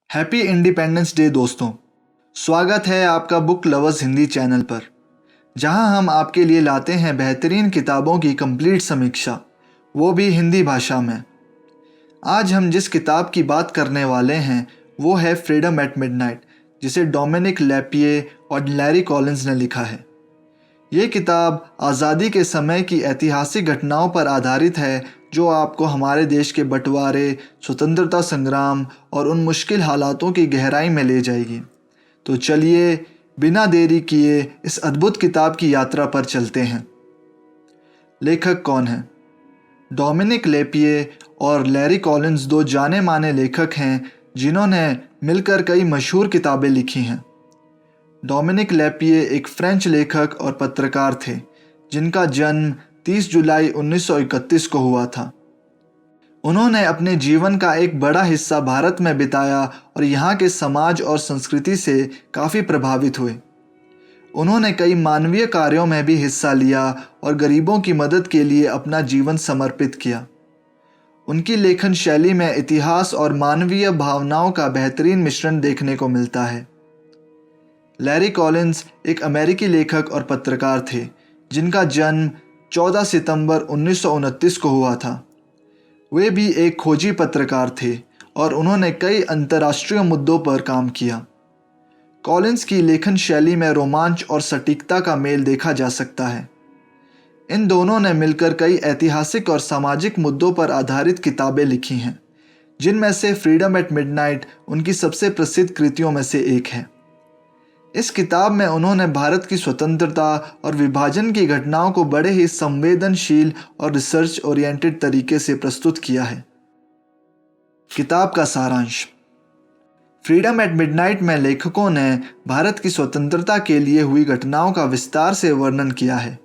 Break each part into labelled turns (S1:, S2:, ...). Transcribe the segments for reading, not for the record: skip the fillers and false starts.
S1: Happy independence day दोस्तों। स्वागत है आपका बुक लवर्स हिंदी चैनल पर, जहां हम आपके लिए लाते हैं बेहतरीन किताबों की कंप्लीट समीक्षा, वो भी हिंदी भाषा में। आज हम जिस किताब की बात करने वाले हैं वो है फ्रीडम एट मिडनाइट, जिसे डोमिनिक लैपिए और लैरी कॉलिंस ने लिखा है। ये किताब आज़ादी के समय की ऐतिहासिक घटनाओं पर आधारित है जो आपको हमारे देश के बंटवारे, स्वतंत्रता संग्राम और उन मुश्किल हालातों की गहराई में ले जाएगी। तो चलिए बिना देरी किए इस अद्भुत किताब की यात्रा पर चलते हैं। लेखक कौन है? डोमिनिक लेपिए और लैरी कॉलिंस दो जाने माने लेखक हैं जिन्होंने मिलकर कई मशहूर किताबें लिखी हैं। डोमिनिक लैपिए एक फ्रेंच लेखक और पत्रकार थे जिनका जन्म 30 जुलाई 1931 को हुआ था। उन्होंने अपने जीवन का एक बड़ा हिस्सा भारत में बिताया और यहाँ के समाज और संस्कृति से काफ़ी प्रभावित हुए। उन्होंने कई मानवीय कार्यों में भी हिस्सा लिया और गरीबों की मदद के लिए अपना जीवन समर्पित किया। उनकी लेखन शैली में इतिहास और मानवीय भावनाओं का बेहतरीन मिश्रण देखने को मिलता है। लैरी कॉलिंस एक अमेरिकी लेखक और पत्रकार थे जिनका जन्म 14 सितंबर 1929 को हुआ था। वे भी एक खोजी पत्रकार थे और उन्होंने कई अंतर्राष्ट्रीय मुद्दों पर काम किया। कॉलिंस की लेखन शैली में रोमांच और सटीकता का मेल देखा जा सकता है। इन दोनों ने मिलकर कई ऐतिहासिक और सामाजिक मुद्दों पर आधारित किताबें लिखी हैं, जिनमें से फ्रीडम एट मिडनाइट उनकी सबसे प्रसिद्ध कृतियों में से एक है। इस किताब में उन्होंने भारत की स्वतंत्रता और विभाजन की घटनाओं को बड़े ही संवेदनशील और रिसर्च ओरिएंटेड तरीके से प्रस्तुत किया है। किताब का सारांश। फ्रीडम एट मिडनाइट में लेखकों ने भारत की स्वतंत्रता के लिए हुई घटनाओं का विस्तार से वर्णन किया है।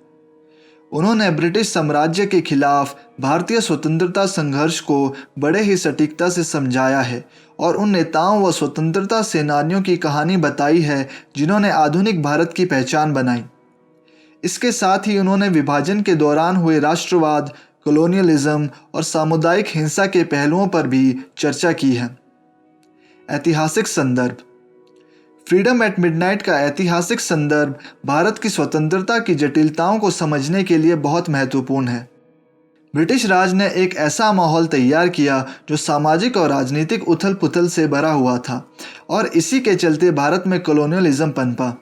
S1: उन्होंने ब्रिटिश साम्राज्य के खिलाफ भारतीय स्वतंत्रता संघर्ष को बड़े ही सटीकता से समझाया है और उन नेताओं व स्वतंत्रता सेनानियों की कहानी बताई है जिन्होंने आधुनिक भारत की पहचान बनाई। इसके साथ ही उन्होंने विभाजन के दौरान हुए राष्ट्रवाद, कॉलोनियलिज्म और सामुदायिक हिंसा के पहलुओं पर भी चर्चा की है। ऐतिहासिक संदर्भ। फ्रीडम एट मिडनाइट का ऐतिहासिक संदर्भ भारत की स्वतंत्रता की जटिलताओं को समझने के लिए बहुत महत्वपूर्ण है। ब्रिटिश राज ने एक ऐसा माहौल तैयार किया जो सामाजिक और राजनीतिक उथल पुथल से भरा हुआ था और इसी के चलते भारत में कॉलोनियलिज्म पनपा।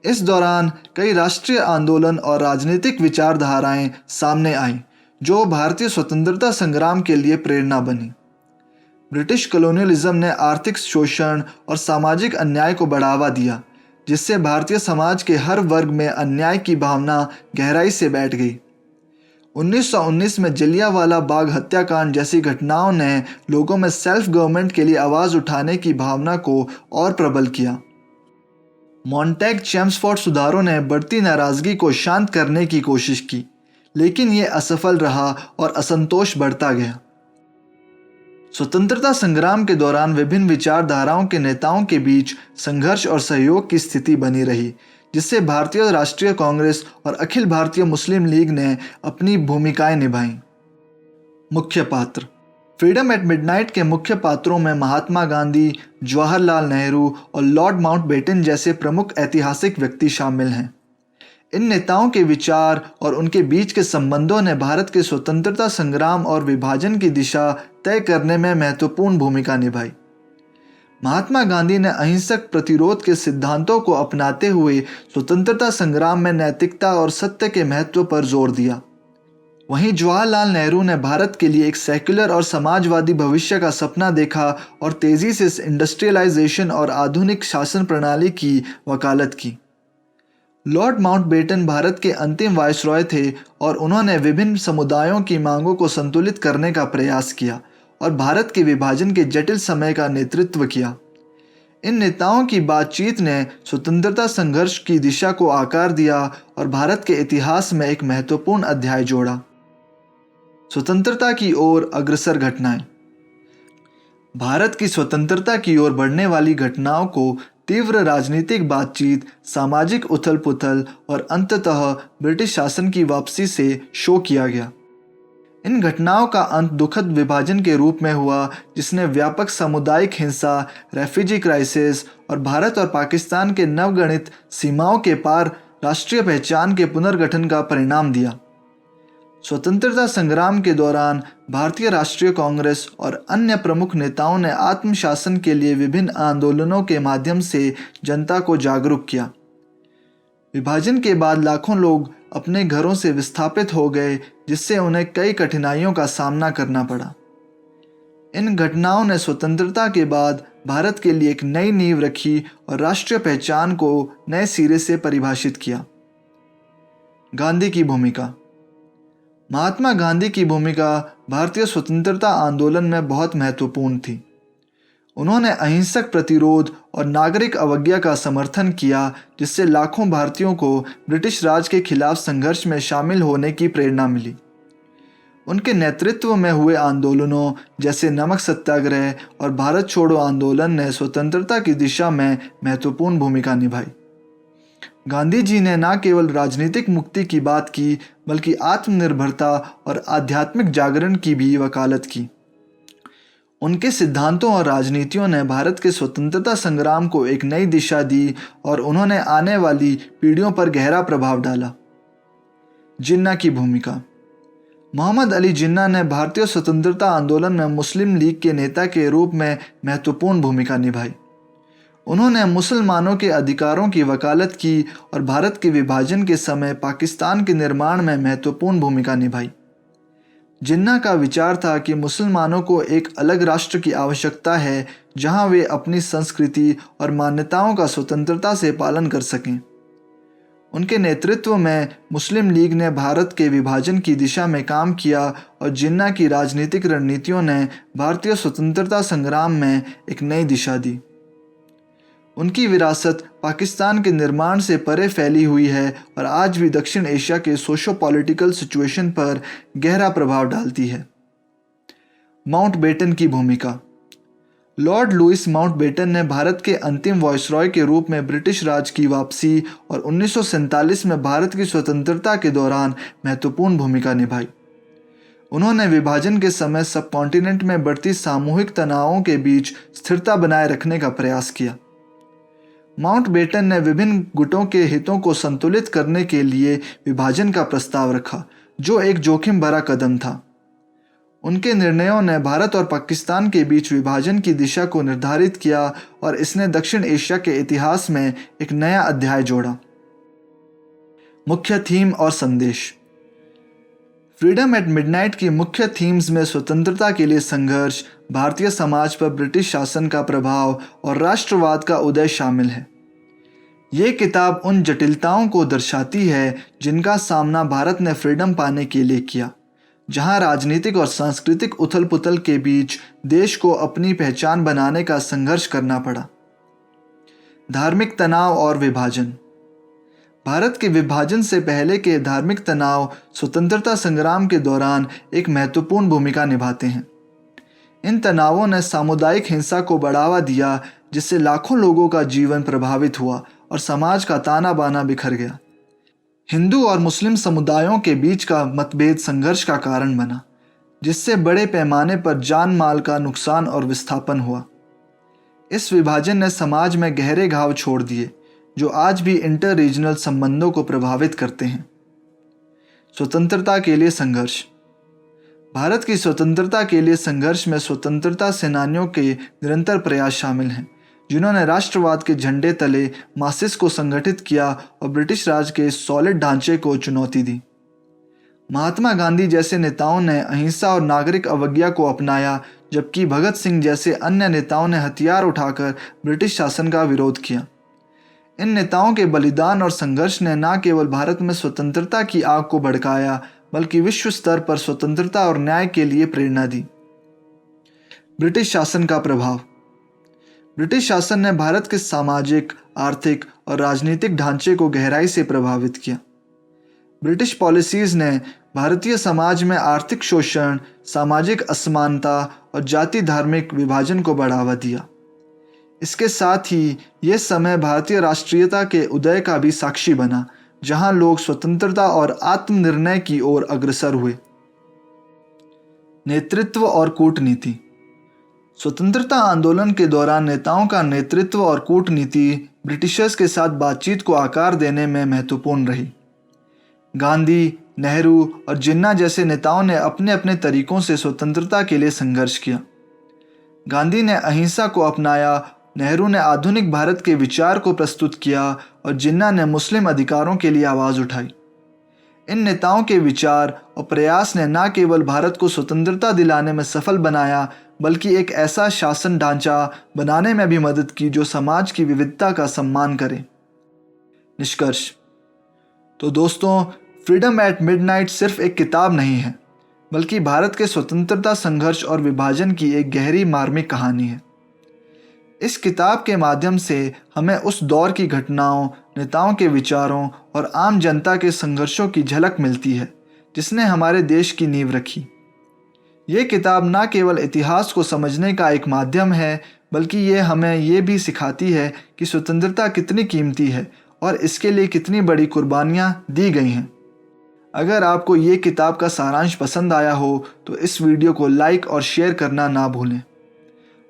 S1: इस दौरान कई राष्ट्रीय आंदोलन और राजनीतिक विचारधाराएं सामने आईं जो भारतीय स्वतंत्रता संग्राम के लिए प्रेरणा बनी। ब्रिटिश कॉलोनियलिज्म ने आर्थिक शोषण और सामाजिक अन्याय को बढ़ावा दिया, जिससे भारतीय समाज के हर वर्ग में अन्याय की भावना गहराई से बैठ गई। 1919 में जलियांवाला बाग हत्याकांड जैसी घटनाओं ने लोगों में सेल्फ गवर्नमेंट के लिए आवाज़ उठाने की भावना को और प्रबल किया। मॉन्टेग चेम्सफोर्ड सुधारों ने बढ़ती नाराज़गी को शांत करने की कोशिश की, लेकिन ये असफल रहा और असंतोष बढ़ता गया। स्वतंत्रता संग्राम के दौरान विभिन्न विचारधाराओं के नेताओं के बीच संघर्ष और सहयोग की स्थिति बनी रही, जिससे भारतीय राष्ट्रीय कांग्रेस और अखिल भारतीय मुस्लिम लीग ने अपनी भूमिकाएं निभाईं। मुख्य पात्र। फ्रीडम एट मिडनाइट के मुख्य पात्रों में महात्मा गांधी, जवाहरलाल नेहरू और लॉर्ड माउंटबेटन जैसे प्रमुख ऐतिहासिक व्यक्ति शामिल हैं। इन नेताओं के विचार और उनके बीच के संबंधों ने भारत के स्वतंत्रता संग्राम और विभाजन की दिशा तय करने में महत्वपूर्ण भूमिका निभाई। महात्मा गांधी ने अहिंसक प्रतिरोध के सिद्धांतों को अपनाते हुए स्वतंत्रता संग्राम में नैतिकता और सत्य के महत्व पर जोर दिया। वहीं जवाहरलाल नेहरू ने भारत के लिए एक सेक्युलर और समाजवादी भविष्य का सपना देखा और तेजी से इंडस्ट्रियलाइजेशन और आधुनिक शासन प्रणाली की वकालत की। लॉर्ड माउंटबेटन भारत के अंतिम वायसरॉय थे और उन्होंने विभिन्न समुदायों की मांगों को संतुलित करने का प्रयास किया और भारत के विभाजन के जटिल समय का नेतृत्व किया। इन नेताओं की बातचीत ने स्वतंत्रता संघर्ष की दिशा को आकार दिया और भारत के इतिहास में एक महत्वपूर्ण अध्याय जोड़ा। स्वतंत्रता की ओर अग्रसर घटनाएं। भारत की स्वतंत्रता की ओर बढ़ने वाली घटनाओं को तीव्र राजनीतिक बातचीत, सामाजिक उथल पुथल और अंततः ब्रिटिश शासन की वापसी से शो किया गया। इन घटनाओं का अंत दुखद विभाजन के रूप में हुआ, जिसने व्यापक सामुदायिक हिंसा, रेफ्यूजी क्राइसिस और भारत और पाकिस्तान के नवगठित सीमाओं के पार राष्ट्रीय पहचान के पुनर्गठन का परिणाम दिया। स्वतंत्रता संग्राम के दौरान भारतीय राष्ट्रीय कांग्रेस और अन्य प्रमुख नेताओं ने आत्मशासन के लिए विभिन्न आंदोलनों के माध्यम से जनता को जागरूक किया। विभाजन के बाद लाखों लोग अपने घरों से विस्थापित हो गए, जिससे उन्हें कई कठिनाइयों का सामना करना पड़ा। इन घटनाओं ने स्वतंत्रता के बाद भारत के लिए एक नई नींव रखी और राष्ट्रीय पहचान को नए सिरे से परिभाषित किया। गांधी की भूमिका। महात्मा गांधी की भूमिका भारतीय स्वतंत्रता आंदोलन में बहुत महत्वपूर्ण थी। उन्होंने अहिंसक प्रतिरोध और नागरिक अवज्ञा का समर्थन किया, जिससे लाखों भारतीयों को ब्रिटिश राज के खिलाफ संघर्ष में शामिल होने की प्रेरणा मिली। उनके नेतृत्व में हुए आंदोलनों जैसे नमक सत्याग्रह और भारत छोड़ो आंदोलन ने स्वतंत्रता की दिशा में महत्वपूर्ण भूमिका निभाई। गांधी जी ने न केवल राजनीतिक मुक्ति की बात की, बल्कि आत्मनिर्भरता और आध्यात्मिक जागरण की भी वकालत की। उनके सिद्धांतों और राजनीतियों ने भारत के स्वतंत्रता संग्राम को एक नई दिशा दी और उन्होंने आने वाली पीढ़ियों पर गहरा प्रभाव डाला। जिन्ना की भूमिका। मोहम्मद अली जिन्ना ने भारतीय स्वतंत्रता आंदोलन में मुस्लिम लीग के नेता के रूप में महत्वपूर्ण भूमिका निभाई। उन्होंने मुसलमानों के अधिकारों की वकालत की और भारत के विभाजन के समय पाकिस्तान के निर्माण में महत्वपूर्ण भूमिका निभाई। जिन्ना का विचार था कि मुसलमानों को एक अलग राष्ट्र की आवश्यकता है, जहां वे अपनी संस्कृति और मान्यताओं का स्वतंत्रता से पालन कर सकें। उनके नेतृत्व में मुस्लिम लीग ने भारत के विभाजन की दिशा में काम किया और जिन्ना की राजनीतिक रणनीतियों ने भारतीय स्वतंत्रता संग्राम में एक नई दिशा दी। उनकी विरासत पाकिस्तान के निर्माण से परे फैली हुई है और आज भी दक्षिण एशिया के सोशो पॉलिटिकल सिचुएशन पर गहरा प्रभाव डालती है। माउंटबेटन की भूमिका। लॉर्ड लुइस माउंटबेटन ने भारत के अंतिम वायसरॉय के रूप में ब्रिटिश राज की वापसी और 1947 में भारत की स्वतंत्रता के दौरान महत्वपूर्ण भूमिका निभाई। उन्होंने विभाजन के समय सब कॉन्टिनेंट में बढ़ती सामूहिक तनावों के बीच स्थिरता बनाए रखने का प्रयास किया। माउंटबेटन ने विभिन्न गुटों के हितों को संतुलित करने के लिए विभाजन का प्रस्ताव रखा, जो एक जोखिम भरा कदम था। उनके निर्णयों ने भारत और पाकिस्तान के बीच विभाजन की दिशा को निर्धारित किया और इसने दक्षिण एशिया के इतिहास में एक नया अध्याय जोड़ा। मुख्य थीम और संदेश। फ्रीडम एट मिडनाइट की मुख्य थीम्स में स्वतंत्रता के लिए संघर्ष, भारतीय समाज पर ब्रिटिश शासन का प्रभाव और राष्ट्रवाद का उदय शामिल है। ये किताब उन जटिलताओं को दर्शाती है जिनका सामना भारत ने फ्रीडम पाने के लिए किया, जहां राजनीतिक और सांस्कृतिक उथल पुथल के बीच देश को अपनी पहचान बनाने का संघर्ष करना पड़ा। धार्मिक तनाव और विभाजन। भारत के विभाजन से पहले के धार्मिक तनाव स्वतंत्रता संग्राम के दौरान एक महत्वपूर्ण भूमिका निभाते हैं। इन तनावों ने सामुदायिक हिंसा को बढ़ावा दिया, जिससे लाखों लोगों का जीवन प्रभावित हुआ और समाज का ताना बाना बिखर गया। हिंदू और मुस्लिम समुदायों के बीच का मतभेद संघर्ष का कारण बना, जिससे बड़े पैमाने पर जान माल का नुकसान और विस्थापन हुआ। इस विभाजन ने समाज में गहरे घाव छोड़ दिए, जो आज भी इंटर रीजनल संबंधों को प्रभावित करते हैं। स्वतंत्रता के लिए संघर्ष। भारत की स्वतंत्रता के लिए संघर्ष में स्वतंत्रता सेनानियों के निरंतर प्रयास शामिल हैं, जिन्होंने राष्ट्रवाद के झंडे तले मासिस को संगठित किया और ब्रिटिश राज के सॉलिड ढांचे को चुनौती दी। महात्मा गांधी जैसे नेताओं ने अहिंसा और नागरिक अवज्ञा को अपनाया, जबकि भगत सिंह जैसे अन्य नेताओं ने हथियार उठाकर ब्रिटिश शासन का विरोध किया। इन नेताओं के बलिदान और संघर्ष ने न केवल भारत में स्वतंत्रता की आग को भड़काया, बल्कि विश्व स्तर पर स्वतंत्रता और न्याय के लिए प्रेरणा दी। ब्रिटिश शासन का प्रभाव। ब्रिटिश शासन ने भारत के सामाजिक, आर्थिक और राजनीतिक ढांचे को गहराई से प्रभावित किया। ब्रिटिश पॉलिसीज ने भारतीय समाज में आर्थिक शोषण, सामाजिक असमानता और जाति धार्मिक विभाजन को बढ़ावा दिया। इसके साथ ही यह समय भारतीय राष्ट्रीयता के उदय का भी साक्षी बना, जहां लोग स्वतंत्रता और आत्मनिर्णय की ओर अग्रसर हुए। नेतृत्व और कूटनीति। स्वतंत्रता आंदोलन के दौरान नेताओं का नेतृत्व और कूटनीति ब्रिटिशर्स के साथ बातचीत को आकार देने में महत्वपूर्ण रही। गांधी, नेहरू और जिन्ना जैसे नेताओं ने अपने अपने तरीकों से स्वतंत्रता के लिए संघर्ष किया। गांधी ने अहिंसा को अपनाया, नेहरू ने आधुनिक भारत के विचार को प्रस्तुत किया और जिन्ना ने मुस्लिम अधिकारों के लिए आवाज़ उठाई। इन नेताओं के विचार और प्रयास ने न केवल भारत को स्वतंत्रता दिलाने में सफल बनाया, बल्कि एक ऐसा शासन ढांचा बनाने में भी मदद की जो समाज की विविधता का सम्मान करे। निष्कर्ष। तो दोस्तों, फ्रीडम एट मिडनाइट सिर्फ एक किताब नहीं है, बल्कि भारत के स्वतंत्रता संघर्ष और विभाजन की एक गहरी मार्मिक कहानी है। इस किताब के माध्यम से हमें उस दौर की घटनाओं, नेताओं के विचारों और आम जनता के संघर्षों की झलक मिलती है, जिसने हमारे देश की नींव रखी। ये किताब न केवल इतिहास को समझने का एक माध्यम है, बल्कि ये हमें ये भी सिखाती है कि स्वतंत्रता कितनी कीमती है और इसके लिए कितनी बड़ी कुर्बानियाँ दी गई हैं। अगर आपको ये किताब का सारांश पसंद आया हो तो इस वीडियो को लाइक और शेयर करना ना भूलें।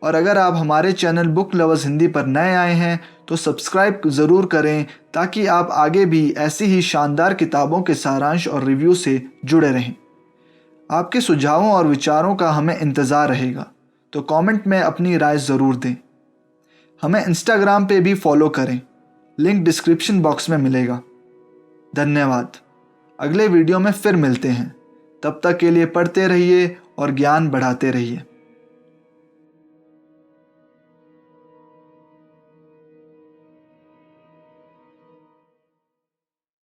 S1: और अगर आप हमारे चैनल बुक लवर्स हिंदी पर नए आए हैं तो सब्सक्राइब ज़रूर करें, ताकि आप आगे भी ऐसी ही शानदार किताबों के सारांश और रिव्यू से जुड़े रहें। आपके सुझावों और विचारों का हमें इंतज़ार रहेगा, तो कमेंट में अपनी राय ज़रूर दें। हमें इंस्टाग्राम पे भी फॉलो करें, लिंक डिस्क्रिप्शन बॉक्स में मिलेगा। धन्यवाद। अगले वीडियो में फिर मिलते हैं। तब तक के लिए पढ़ते रहिए और ज्ञान बढ़ाते रहिए।